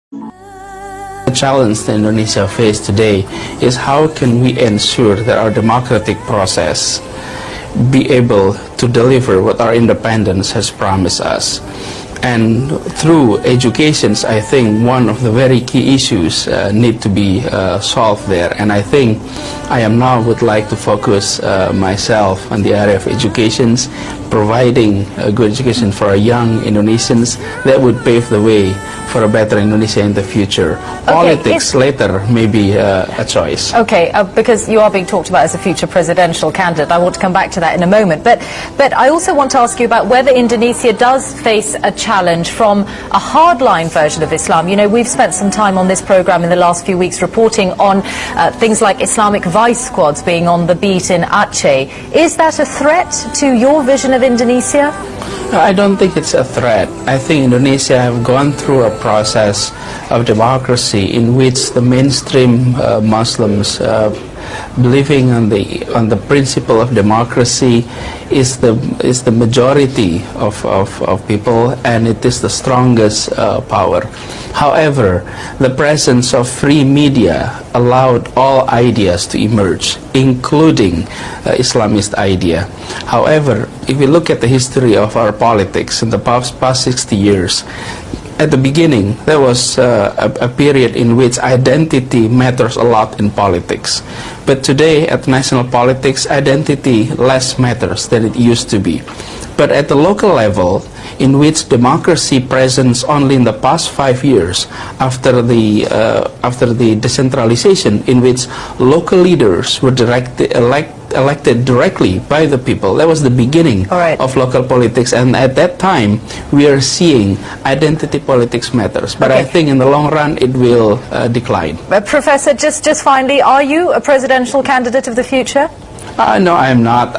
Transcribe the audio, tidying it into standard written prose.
The challenge that Indonesia faces today is how can we ensure that our democratic process be able to deliver what our independence has promised us. And through education, I think one of the very key issues need to be solved there. And I think I am now would like to focus myself on the area of education, providing a good education for our young Indonesians that would pave the way for a better Indonesia in the future. Politics later may be a choice. Okay, because you are being talked about as a future presidential candidate. I want to come back to that in a moment. But I also want to ask you about whether Indonesia does face a challenge from a hardline version of Islam. You know, we've spent some time on this program in the last few weeks reporting on things like Islamic vice squads being on the beat in Aceh. Is that a threat to your vision of Indonesia? I don't think it's a threat. I think Indonesia have gone through a process of democracy in which the mainstream Muslims believing on the principle of democracy is the majority of people, and it is the strongest power. However, the presence of free media allowed all ideas to emerge, including Islamist idea. However, if we look at the history of our politics in the past 60 years, at the beginning, there was a period in which identity matters a lot in politics. But today, at national politics, identity less matters than it used to be. But at the local level, in which democracy presents only in the past 5 years, after the decentralization, in which local leaders were elected directly by the people. That was the beginning of local politics, and at that time we are seeing identity politics matters, but I think in the long run it will decline. Professor, just finally, are you a presidential candidate of the future? No, I am not.